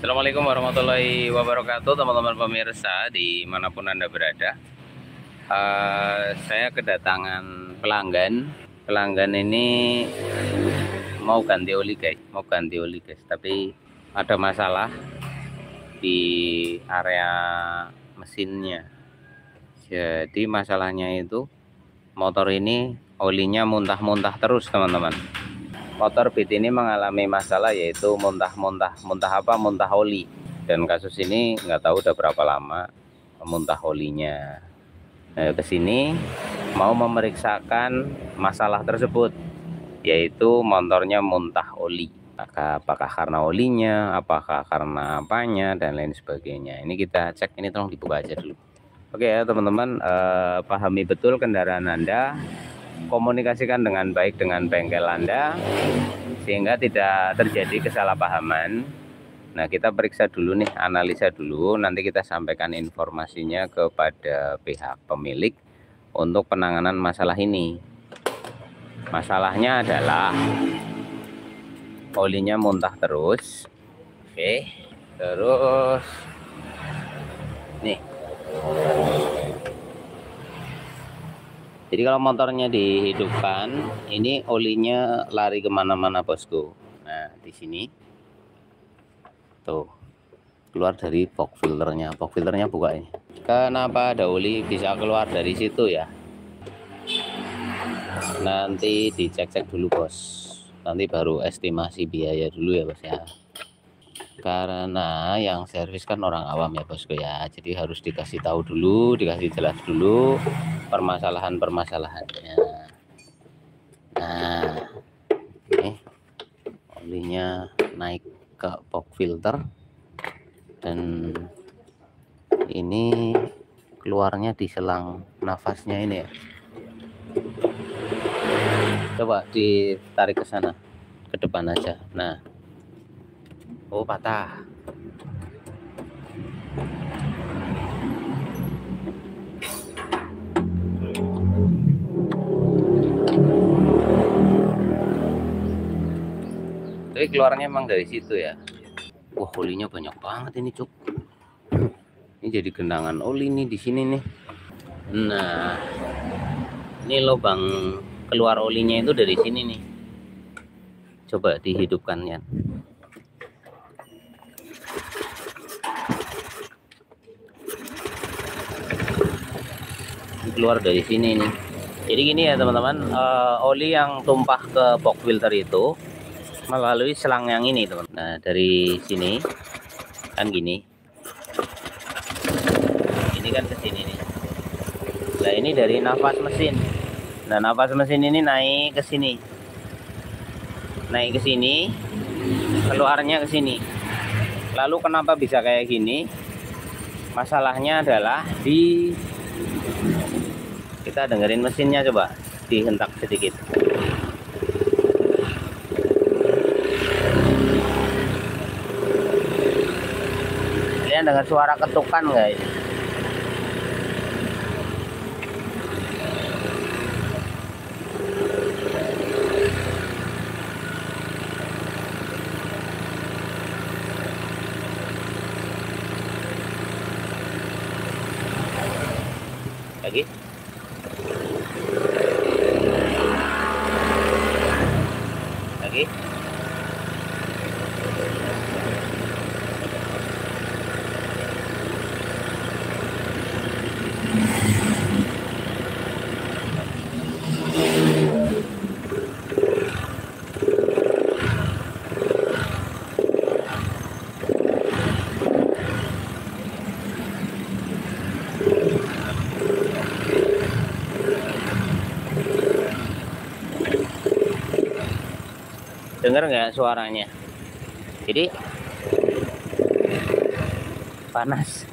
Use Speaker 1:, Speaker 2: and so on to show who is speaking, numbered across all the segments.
Speaker 1: Assalamualaikum warahmatullahi wabarakatuh, teman-teman pemirsa dimanapun Anda berada. Saya kedatangan pelanggan. Pelanggan ini mau ganti oli guys, tapi ada masalah di area mesinnya. Jadi masalahnya itu motor ini olinya muntah-muntah terus, teman-teman. Motor Beat ini mengalami masalah yaitu muntah oli, dan kasus ini nggak tahu udah berapa lama muntah olinya. Nah, kesini mau memeriksakan masalah tersebut, yaitu motornya muntah oli. Apakah karena olinya, apakah karena apanya, dan lain sebagainya. Ini kita cek, ini tolong dibuka aja dulu. Oke ya teman-teman, pahami betul kendaraan Anda, komunikasikan dengan baik dengan bengkel Anda sehingga tidak terjadi kesalahpahaman. Nah, kita periksa dulu nih, analisa dulu, nanti kita sampaikan informasinya kepada pihak pemilik untuk penanganan masalah ini. Masalahnya adalah olinya muntah terus. Oke, terus nih, jadi kalau motornya dihidupkan, ini olinya lari kemana-mana, bosku. Nah, di sini tuh keluar dari box filternya. Box filternya buka ini. Kenapa ada oli bisa keluar dari situ ya? Nanti dicek-cek dulu, bos. Nanti baru estimasi biaya dulu ya, bos ya. Karena yang servis kan orang awam ya, bosku ya. Jadi harus dikasih tahu dulu, dikasih jelas dulu permasalahannya. Nah, ini olinya naik ke box filter, dan ini keluarnya di selang nafasnya ini ya. Coba ditarik ke sana, ke depan aja. Nah, oh patah. Tapi keluarnya emang dari situ ya. Wah, olinya banyak banget ini, cuk. Ini jadi genangan oli nih di sini nih. Nah, ini lubang keluar olinya itu dari sini nih. Coba dihidupkan ya. Keluar dari sini nih. Jadi gini ya teman-teman, oli yang tumpah ke box filter itu melalui selang yang ini, teman. Nah, dari sini kan gini, ini kan ke sini nih. Nah, ini dari nafas mesin. Nah, nafas mesin ini naik ke sini, keluarnya ke sini. Lalu kenapa bisa kayak gini? Masalahnya adalah kita dengerin mesinnya, coba dihentak sedikit. Kalian dengar suara ketukan guys? Lagi. Dengar nggak suaranya? Jadi panas.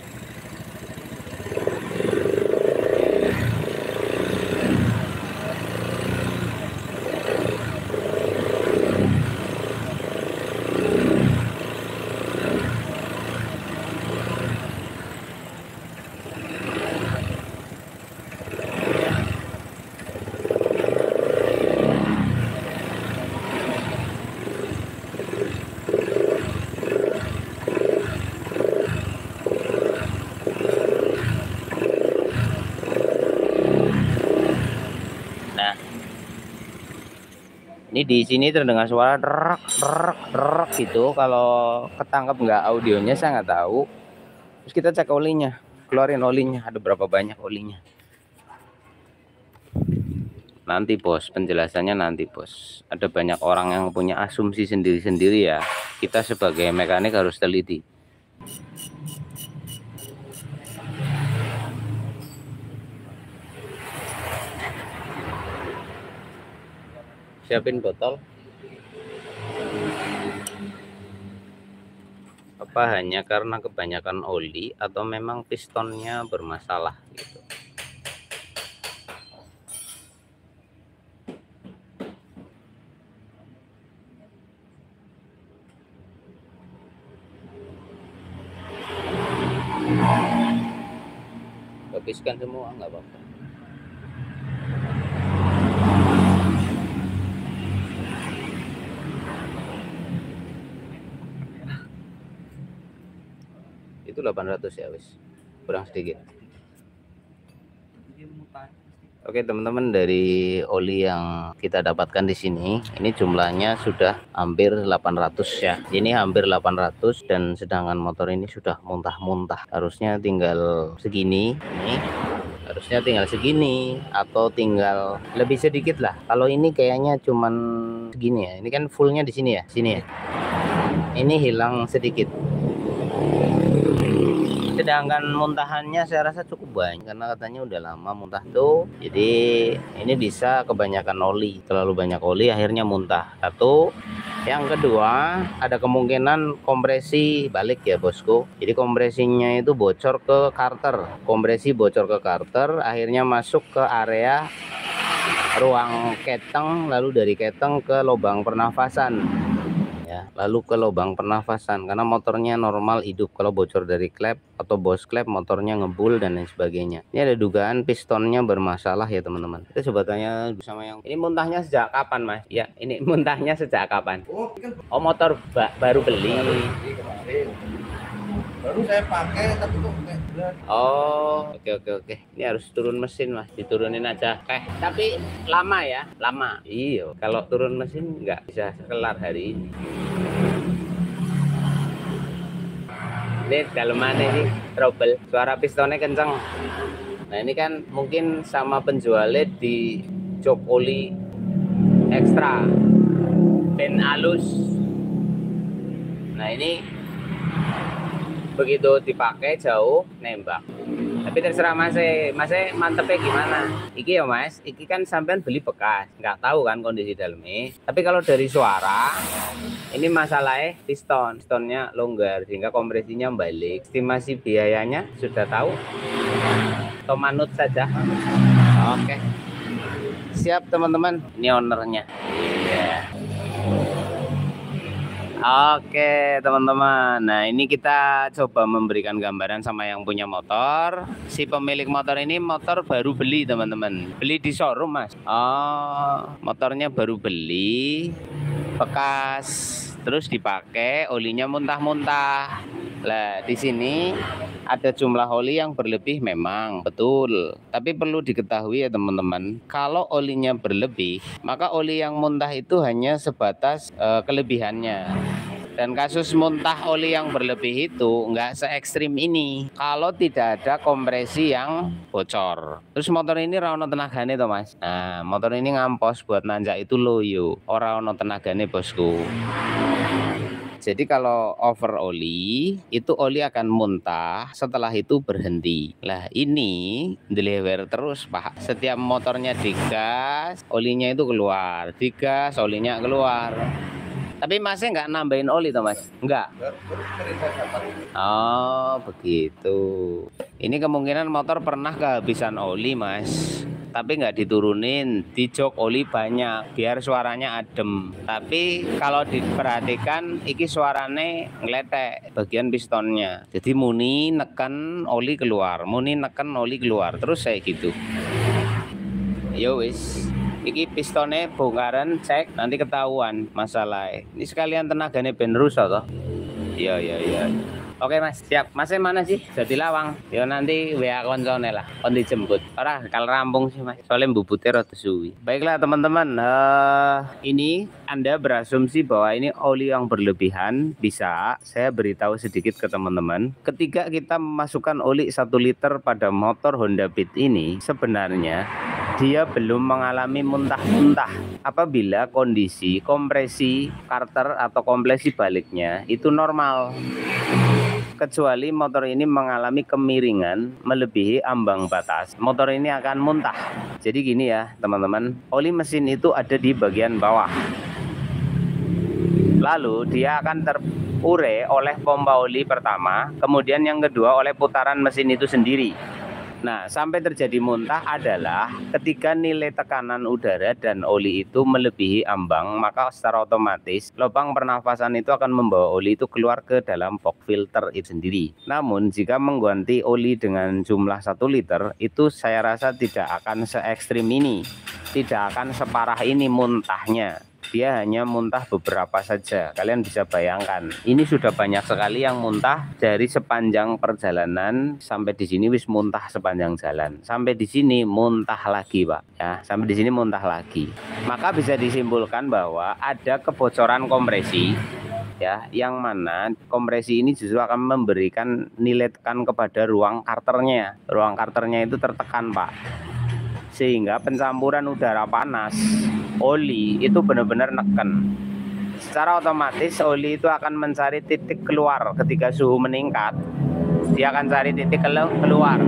Speaker 1: Ini di sini terdengar suara derek derek derek gitu. Kalau ketangkep nggak audionya saya nggak tahu. Terus kita cek olinya, keluarin olinya, ada berapa banyak olinya. Nanti bos, penjelasannya nanti bos. Ada banyak orang yang punya asumsi sendiri-sendiri ya. Kita sebagai mekanik harus teliti. Siapin botol. Apa hanya karena kebanyakan oli atau memang pistonnya bermasalah gitu. Habiskan semua nggak apa-apa. Itu 800 ya wis, kurang sedikit. Oke teman-teman, dari oli yang kita dapatkan di sini, ini jumlahnya sudah hampir 800 ya. Ini hampir 800 dan sedangkan motor ini sudah muntah-muntah. Harusnya tinggal segini, ini harusnya tinggal segini atau tinggal lebih sedikit lah. Kalau ini kayaknya cuman segini ya. Ini kan fullnya di sini ya, sini ya. Ini hilang sedikit. Sedangkan muntahannya saya rasa cukup banyak karena katanya udah lama muntah tuh. Jadi ini bisa kebanyakan oli, terlalu banyak oli akhirnya muntah. Satu. Yang kedua, ada kemungkinan kompresi balik ya bosku. Jadi kompresinya itu bocor ke karter. Kompresi bocor ke karter, akhirnya masuk ke area ruang keteng, lalu dari keteng ke lubang pernafasan. Ya, lalu ke lubang pernafasan karena motornya normal hidup. Kalau bocor dari klep atau bos klep, motornya ngebul dan lain sebagainya. Ini ada dugaan pistonnya bermasalah ya teman-teman. Kita coba tanya sama yang ini, muntahnya sejak kapan mas? Ya, ini muntahnya sejak kapan? Oh, motor baru beli.
Speaker 2: Baru saya pakai tapi kok kayak berat.
Speaker 1: Oh, oke. Ini harus turun mesin mas, diturunin aja. Tapi lama ya, lama. Iya, kalau turun mesin nggak bisa kelar hari ini. Ini dalemannya ini trouble, suara pistonnya kenceng. Nah ini kan mungkin sama penjualnya di jok oli ekstra, ben halus. Nah ini begitu dipakai jauh nembak. Tapi terserah mas mantepnya gimana. Iki ya mas, iki kan sampean beli bekas, nggak tahu kan kondisi dalamnya. Tapi kalau dari suara, ini masalahnya pistonnya longgar sehingga kompresinya balik. Estimasi biayanya sudah tahu? Atau manut saja? Oke. Siap teman-teman, ini ownernya. Yeah. Oke teman-teman, nah ini kita coba memberikan gambaran sama yang punya motor. Si pemilik motor ini motor baru beli teman-teman, beli di showroom mas. Oh, motornya baru beli, bekas, terus dipakai, olinya muntah-muntah. Lah di sini ada jumlah oli yang berlebih memang betul, tapi perlu diketahui ya teman-teman, kalau olinya berlebih maka oli yang muntah itu hanya sebatas kelebihannya. Dan kasus muntah oli yang berlebih itu nggak se ekstrim ini kalau tidak ada kompresi yang bocor. Terus motor ini ora ono tenagane toh mas. Nah motor ini ngampos buat nanjak itu loyo, ora ono tenagane bosku. Jadi kalau over oli, itu oli akan muntah, setelah itu berhenti. Lah ini deliver terus pak. Setiap motornya digas, olinya itu keluar. Digas, olinya keluar. Tapi masnya nggak nambahin oli toh mas? Enggak? Oh begitu. Ini kemungkinan motor pernah kehabisan oli mas. Tapi nggak diturunin, di jok oli banyak biar suaranya adem. Tapi kalau diperhatikan iki suarane ngeletek bagian pistonnya. Jadi muni neken oli keluar, muni neken oli keluar, terus kayak gitu. Yo wis, iki pistonnya bongkaran, cek nanti ketahuan masalahnya. Ini sekalian tenaganya ben rusak toh. Iya. Oke Mas, siap. Masnya mana sih? Jadi lawang. Ya nanti WA koncone lah, kon dijemput. Ora kalau rampung sih Mas. Soalnya mbubutnya rada suwi. Baiklah teman-teman, ini Anda berasumsi bahwa ini oli yang berlebihan. Bisa saya beritahu sedikit ke teman-teman. Ketika kita memasukkan oli 1 liter pada motor Honda Beat ini, sebenarnya dia belum mengalami muntah-muntah apabila kondisi kompresi karter atau kompresi baliknya itu normal. Kecuali motor ini mengalami kemiringan melebihi ambang batas, motor ini akan muntah. Jadi gini ya teman-teman, oli mesin itu ada di bagian bawah, lalu dia akan terurai oleh pompa oli pertama, kemudian yang kedua oleh putaran mesin itu sendiri. Nah, sampai terjadi muntah adalah ketika nilai tekanan udara dan oli itu melebihi ambang, maka secara otomatis lubang pernafasan itu akan membawa oli itu keluar ke dalam box filter itu sendiri. Namun jika mengganti oli dengan jumlah 1 liter, itu saya rasa tidak akan se ekstrim ini, tidak akan separah ini muntahnya. Dia hanya muntah beberapa saja. Kalian bisa bayangkan, ini sudah banyak sekali yang muntah dari sepanjang perjalanan sampai di sini wis muntah sepanjang jalan. Sampai di sini muntah lagi, Pak. Ya, sampai di sini muntah lagi. Maka bisa disimpulkan bahwa ada kebocoran kompresi, ya, yang mana kompresi ini justru akan memberikan nilai tekan kepada ruang karternya. Ruang karternya itu tertekan, Pak. Sehingga pencampuran udara panas, oli itu benar-benar neken. Secara otomatis oli itu akan mencari titik keluar. Ketika suhu meningkat, dia akan cari titik keluar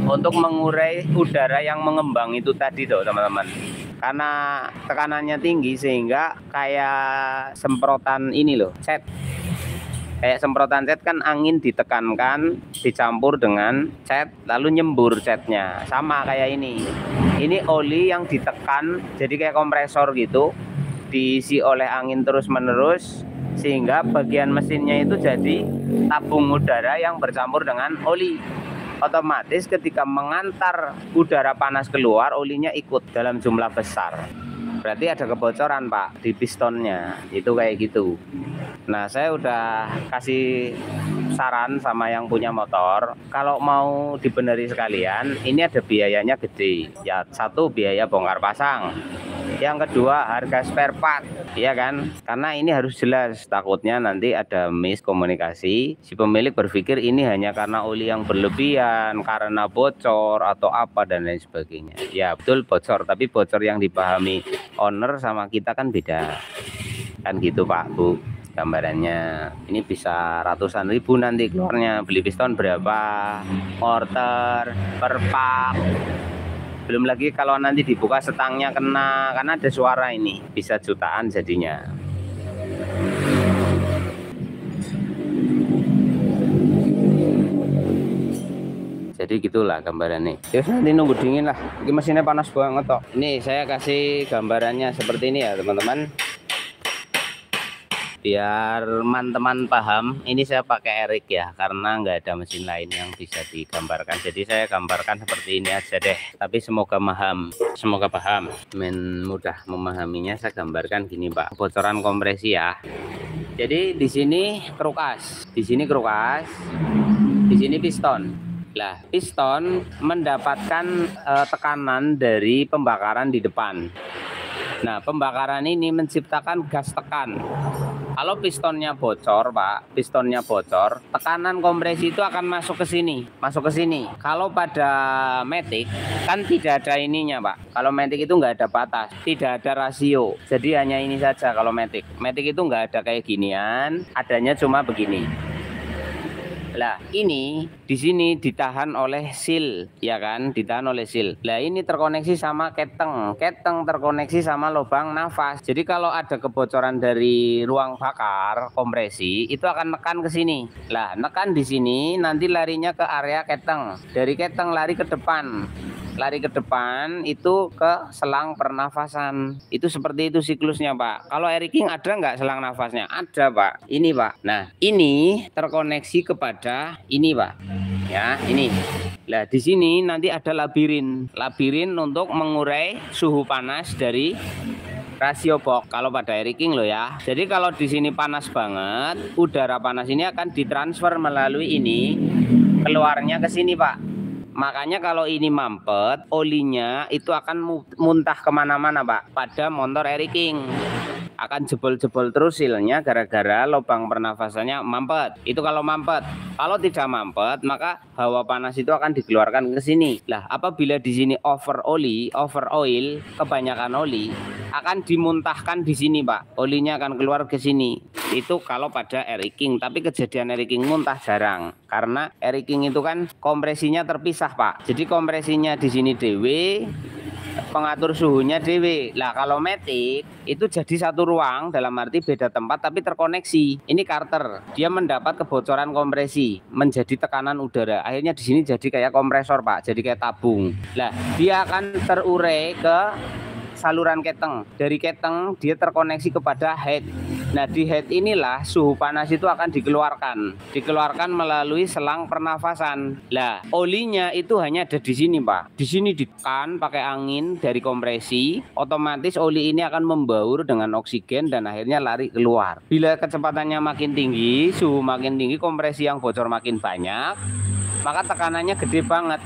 Speaker 1: untuk mengurai udara yang mengembang itu tadi tuh teman-teman. Karena tekanannya tinggi sehingga kayak semprotan ini loh, cat. Kayak semprotan cat kan, angin ditekankan dicampur dengan cat lalu nyembur catnya. Sama kayak ini oli yang ditekan jadi kayak kompresor gitu, diisi oleh angin terus menerus sehingga bagian mesinnya itu jadi tabung udara yang bercampur dengan oli. Otomatis ketika mengantar udara panas keluar, olinya ikut dalam jumlah besar. Berarti ada kebocoran, Pak, di pistonnya. Itu kayak gitu. Nah, saya udah kasih saran sama yang punya motor, kalau mau dibeneri sekalian, ini ada biayanya gede. Ya, satu biaya bongkar pasang. Yang kedua harga spare part, ya kan? Karena ini harus jelas, takutnya nanti ada miskomunikasi. Si pemilik berpikir ini hanya karena oli yang berlebihan, karena bocor atau apa dan lain sebagainya. Ya, betul bocor, tapi bocor yang dipahami owner sama kita kan beda. Kan gitu, Pak, Bu. Gambarannya ini bisa ratusan ribu nanti keluarnya. Beli piston berapa, order per pak, belum lagi kalau nanti dibuka setangnya kena, karena ada suara ini, bisa jutaan jadinya. Jadi gitulah gambarannya. Terus nanti nunggu dingin lah, ini mesinnya panas banget toh. Ini saya kasih gambarannya seperti ini ya teman-teman, biar teman-teman paham. Ini saya pakai Erik ya, karena nggak ada mesin lain yang bisa digambarkan. Jadi saya gambarkan seperti ini aja deh. Tapi semoga paham. Mudah memahaminya saya gambarkan gini, Pak. Kebocoran kompresi ya. Jadi di sini kerukas, di sini piston. Lah, piston mendapatkan tekanan dari pembakaran di depan. Nah, pembakaran ini menciptakan gas tekan. Kalau pistonnya bocor, Pak, tekanan kompresi itu akan masuk ke sini. Kalau pada Matic kan tidak ada ininya, Pak. Kalau Matic itu nggak ada batas, tidak ada rasio. Jadi hanya ini saja kalau Matic. Matic itu nggak ada kayak ginian, adanya cuma begini. Lah, ini di sini ditahan oleh seal, ya kan? Ditahan oleh seal. Lah, ini terkoneksi sama keteng terkoneksi sama lubang nafas. Jadi kalau ada kebocoran dari ruang bakar kompresi, itu akan nekan ke sini. Lah, nekan di sini nanti larinya ke area keteng. Dari keteng lari ke depan. Itu ke selang pernafasan. Itu seperti itu siklusnya, Pak. Kalau Erik King ada nggak selang nafasnya? Ada, Pak. Ini, Pak. Nah, ini terkoneksi kepada ini, Pak. Ya, ini. Nah, di sini nanti ada labirin untuk mengurai suhu panas dari rasio box kalau pada Air King loh ya. Jadi kalau di sini panas banget, udara panas ini akan ditransfer melalui ini, keluarnya ke sini Pak. Makanya kalau ini mampet, olinya itu akan muntah kemana-mana Pak. Pada motor Air King akan jebol-jebol terus silnya gara-gara lubang pernafasannya mampet. Itu kalau mampet. Kalau tidak mampet, maka hawa panas itu akan dikeluarkan ke sini. Lah, apabila di sini over oil, kebanyakan oli, akan dimuntahkan di sini, Pak. Olinya akan keluar ke sini. Itu kalau pada Air King, tapi kejadian Air King muntah jarang. Karena Air King itu kan kompresinya terpisah, Pak. Jadi kompresinya di sini DW, pengatur suhunya DW. Lah kalau Matic itu jadi satu ruang, dalam arti beda tempat tapi terkoneksi. Ini Carter, dia mendapat kebocoran kompresi menjadi tekanan udara. Akhirnya di sini jadi kayak kompresor Pak, jadi kayak tabung. Lah dia akan terurai ke saluran keteng. Dari keteng dia terkoneksi kepada head. Nah di head inilah suhu panas itu akan dikeluarkan melalui selang pernafasan. Lah olinya itu hanya ada di sini Pak. Di sini ditekan pakai angin dari kompresi, otomatis oli ini akan membaur dengan oksigen dan akhirnya lari keluar. Bila kecepatannya makin tinggi, suhu makin tinggi, kompresi yang bocor makin banyak, maka tekanannya gede banget,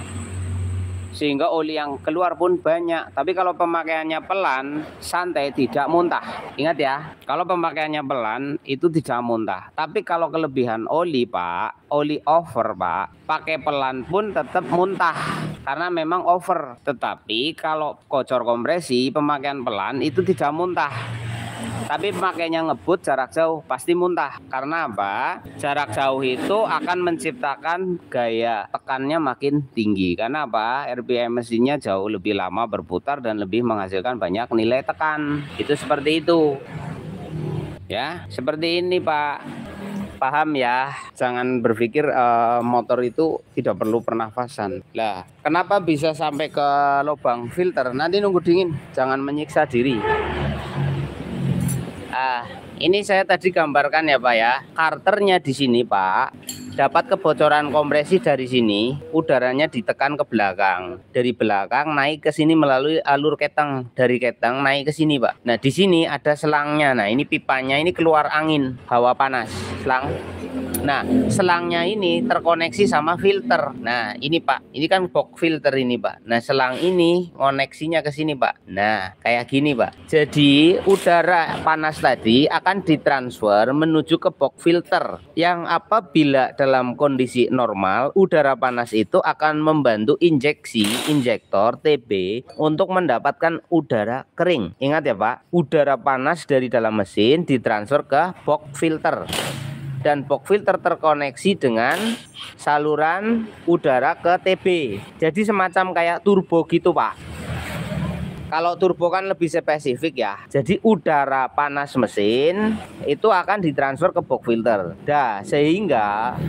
Speaker 1: sehingga oli yang keluar pun banyak. Tapi kalau pemakaiannya pelan, santai, tidak muntah. Ingat ya, kalau pemakaiannya pelan itu tidak muntah. Tapi kalau kelebihan oli Pak, oli over Pak, pakai pelan pun tetap muntah karena memang over. Tetapi kalau kocor kompresi, pemakaian pelan itu tidak muntah. Tapi pemakainya ngebut jarak jauh pasti muntah. Karena apa? Jarak jauh itu akan menciptakan gaya tekannya makin tinggi. Karena apa? RPM mesinnya jauh lebih lama berputar dan lebih menghasilkan banyak nilai tekan. Itu seperti itu. Ya, seperti ini Pak. Paham ya? Jangan berpikir motor itu tidak perlu pernafasan. Lah, kenapa bisa sampai ke lubang filter? Nanti nunggu dingin. Jangan menyiksa diri. Ini saya tadi gambarkan ya Pak ya. Carternya di sini Pak, dapat kebocoran kompresi dari sini, udaranya ditekan ke belakang. Dari belakang naik ke sini melalui alur keteng, dari keteng naik ke sini Pak. Nah di sini ada selangnya. Nah ini pipanya, ini keluar angin, hawa panas, selang. Nah selangnya ini terkoneksi sama filter. Nah ini Pak, ini kan box filter ini Pak. Nah selang ini koneksinya ke sini Pak. Nah kayak gini Pak. Jadi udara panas tadi akan ditransfer menuju ke box filter, yang apabila dalam kondisi normal udara panas itu akan membantu injektor TB untuk mendapatkan udara kering. Ingat ya Pak, udara panas dari dalam mesin ditransfer ke box filter. Dan box filter terkoneksi dengan saluran udara ke TB. Jadi semacam kayak turbo gitu Pak. Kalau turbo kan lebih spesifik ya. Jadi udara panas mesin itu akan ditransfer ke box filter. Nah, sehingga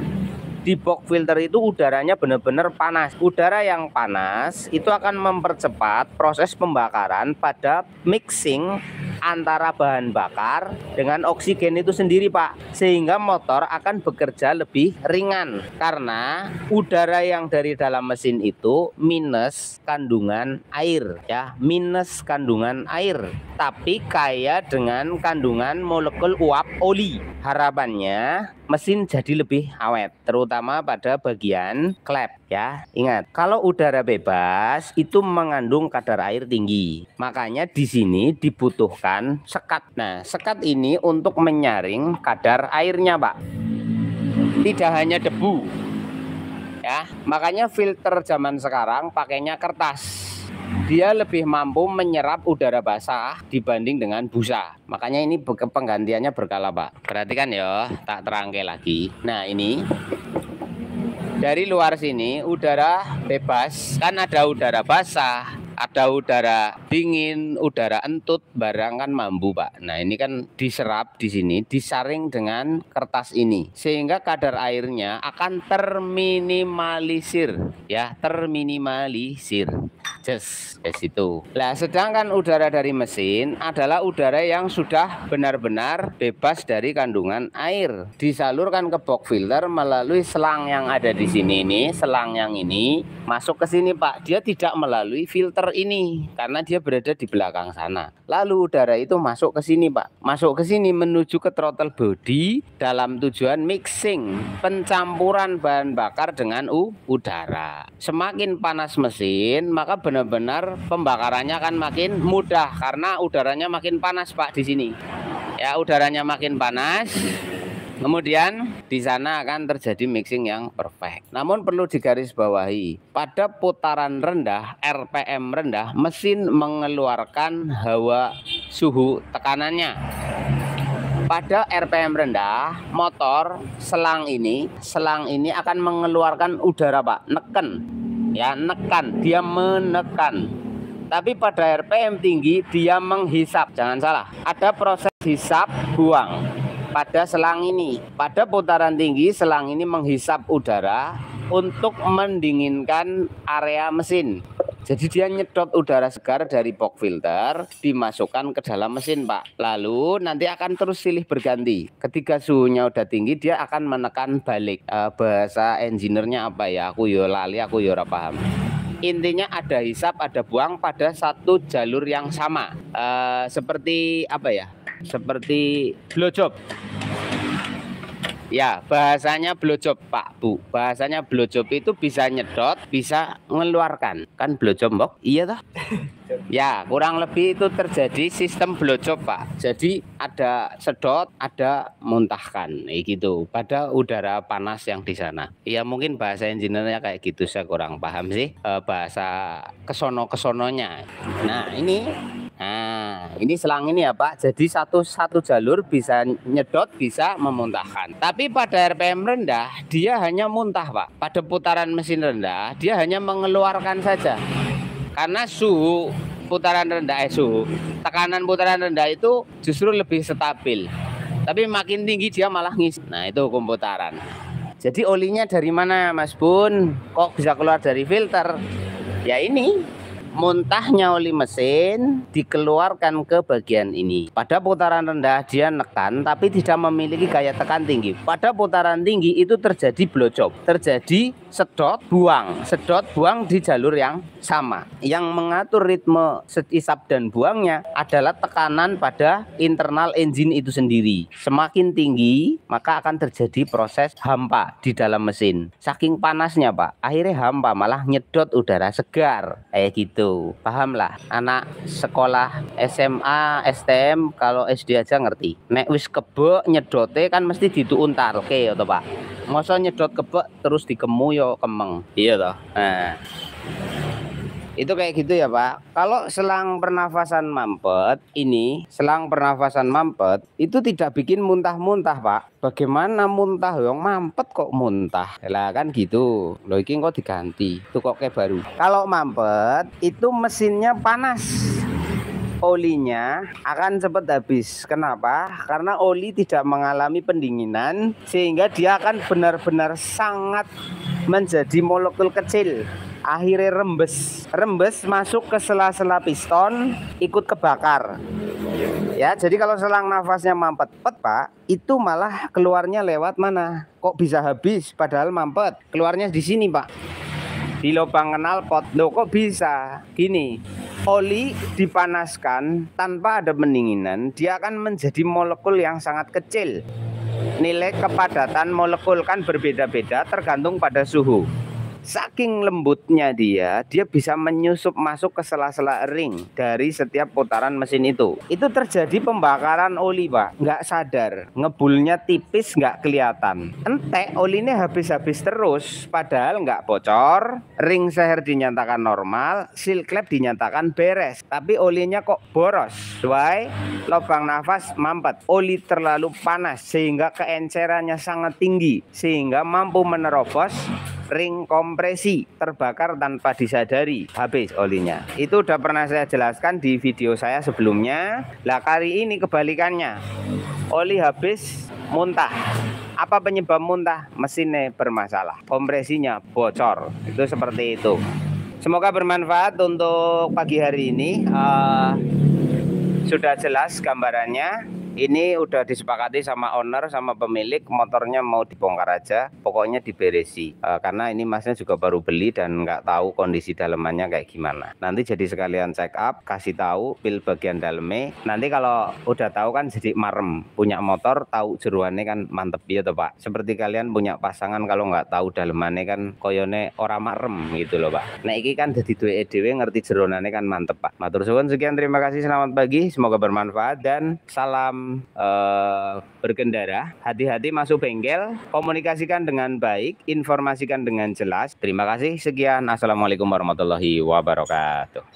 Speaker 1: di box filter itu udaranya benar-benar panas. Udara yang panas itu akan mempercepat proses pembakaran pada mixing antara bahan bakar dengan oksigen itu sendiri Pak, sehingga motor akan bekerja lebih ringan karena udara yang dari dalam mesin itu minus kandungan air ya, minus kandungan air, tapi kaya dengan kandungan molekul uap oli. Harapannya mesin jadi lebih awet, terutama pada bagian klep ya. Ingat, kalau udara bebas itu mengandung kadar air tinggi. Makanya di sini dibutuhkan sekat. Nah, sekat ini untuk menyaring kadar airnya, Pak. Tidak hanya debu. Ya, makanya filter zaman sekarang pakainya kertas. Dia lebih mampu menyerap udara basah dibanding dengan busa. Makanya ini penggantiannya berkala Pak. Perhatikan ya, tak terangkai lagi. Nah ini dari luar sini udara bebas, kan ada udara basah, ada udara dingin, udara entut, barang kan mambu Pak. Nah ini kan diserap di sini, disaring dengan kertas ini, sehingga kadar airnya akan terminimalisir ya, terminimalisir. Itu. Nah, sedangkan udara dari mesin adalah udara yang sudah benar-benar bebas dari kandungan air. Disalurkan ke box filter melalui selang yang ada di sini ini, selang yang ini masuk ke sini Pak. Dia tidak melalui filter motor ini karena dia berada di belakang sana. Lalu udara itu masuk ke sini, Pak. Masuk ke sini menuju ke throttle body dalam tujuan mixing, pencampuran bahan bakar dengan udara. Semakin panas mesin, maka benar-benar pembakarannya akan makin mudah karena udaranya makin panas, Pak, di sini. Ya, udaranya makin panas. Kemudian di sana akan terjadi mixing yang perfect. Namun perlu digarisbawahi, pada putaran rendah, RPM rendah, mesin mengeluarkan hawa suhu tekanannya. Pada RPM rendah, motor selang ini akan mengeluarkan udara, Pak, neken. Ya, nekan, dia menekan. Tapi pada RPM tinggi dia menghisap. Jangan salah, ada proses hisap buang pada selang ini. Pada putaran tinggi selang ini menghisap udara untuk mendinginkan area mesin. Jadi dia nyedot udara segar dari box filter dimasukkan ke dalam mesin, Pak. Lalu nanti akan terus silih berganti. Ketika suhunya udah tinggi dia akan menekan balik. Bahasa engineer-nya apa ya? Aku yo lali, aku yo ora paham. Intinya ada hisap, ada buang pada satu jalur yang sama. Seperti apa ya? Seperti blowjob. Ya, bahasanya blowjob, Pak, Bu. Bahasanya blowjob itu bisa nyedot, bisa mengeluarkan. Kan blowjob, Mbok? Iya toh? Ya, kurang lebih itu terjadi sistem blowjob, Pak. Jadi ada sedot, ada muntahkan, gitu. Pada udara panas yang di sana. Ya mungkin bahasa engineer-nya kayak gitu, saya kurang paham sih. Bahasa kesono-kesononya. Nah, ini selang ini ya, Pak. Jadi satu jalur bisa nyedot, bisa memuntahkan. Tapi pada RPM rendah dia hanya muntah, Pak. Pada putaran mesin rendah dia hanya mengeluarkan saja. Karena suhu putaran rendah, tekanan putaran rendah itu justru lebih stabil. Tapi makin tinggi dia malah ngisi. Nah, itu hukum putaran. Jadi olinya dari mana, Mas Bun? Kok bisa keluar dari filter? Ya ini. Muntahnya oli mesin dikeluarkan ke bagian ini. Pada putaran rendah dia nekan tapi tidak memiliki gaya tekan tinggi. Pada putaran tinggi itu terjadi blowjob, terjadi sedot buang di jalur yang sama. Yang mengatur ritme isap dan buangnya adalah tekanan pada internal engine itu sendiri. Semakin tinggi maka akan terjadi proses hampa di dalam mesin. Saking panasnya, Pak, akhirnya hampa malah nyedot udara segar kayak gitu. Paham lah, anak sekolah SMA, STM, kalau SD aja ngerti. Nek wis kebek nyedote kan mesti diduuntar, oke ya toh, Pak. Masa nyedot kebek terus dikemu yo kemeng. Iya toh. Nah, itu kayak gitu ya, Pak. Kalau selang pernafasan mampet itu tidak bikin muntah-muntah, Pak. Bagaimana muntah? Yang mampet kok muntah? Lah kan gitu. Loh, iki kok diganti. Itu kok kayak baru. Kalau mampet itu mesinnya panas. Olinya akan cepat habis. Kenapa? Karena oli tidak mengalami pendinginan sehingga dia akan benar-benar sangat menjadi molekul kecil. Akhirnya rembes masuk ke sela-sela piston, ikut kebakar. Ya, jadi kalau selang nafasnya mampet, Pak, itu malah keluarnya lewat mana? Kok bisa habis padahal mampet? Keluarnya di sini, Pak. Di lubang knalpot. Loh, kok bisa? Gini, oli dipanaskan tanpa ada pendinginan, dia akan menjadi molekul yang sangat kecil. Nilai kepadatan molekul kan berbeda-beda tergantung pada suhu. Saking lembutnya dia bisa menyusup masuk ke sela-sela ring dari setiap putaran mesin itu. Itu terjadi pembakaran oli, Pak. Nggak sadar, ngebulnya tipis nggak kelihatan. Entek olinya habis-habis terus, padahal nggak bocor. Ring seher dinyatakan normal, seal klep dinyatakan beres. Tapi olinya kok boros. Why? Lubang nafas mampet. Oli terlalu panas sehingga keencerannya sangat tinggi sehingga mampu menerobos ring kompresi, terbakar tanpa disadari, habis olinya. Itu udah pernah saya jelaskan di video saya sebelumnya. Lah kali ini kebalikannya, oli habis muntah. Apa penyebab muntah? Mesinnya bermasalah, kompresinya bocor. Itu seperti itu. Semoga bermanfaat untuk pagi hari ini. Sudah jelas gambarannya. Ini udah disepakati sama owner sama pemilik, motornya mau dibongkar aja, pokoknya diberesi. Karena ini masnya juga baru beli dan nggak tahu kondisi dalemannya kayak gimana. Nanti jadi sekalian check up, kasih tahu pil bagian dalamnya. Nanti kalau udah tahu kan jadi marem. Punya motor tahu jeruannya kan mantep ya toh Pak. Seperti kalian punya pasangan kalau nggak tahu dalemannya kan koyone ora marem gitu loh Pak. Nah iki kan jadi duwe dhewe ngerti jeronane kan mantep Pak. Matur suwun, sekian, terima kasih, selamat pagi, semoga bermanfaat dan salam berkendara, hati-hati masuk bengkel, komunikasikan dengan baik, informasikan dengan jelas. Terima kasih, sekian, assalamualaikum warahmatullahi wabarakatuh.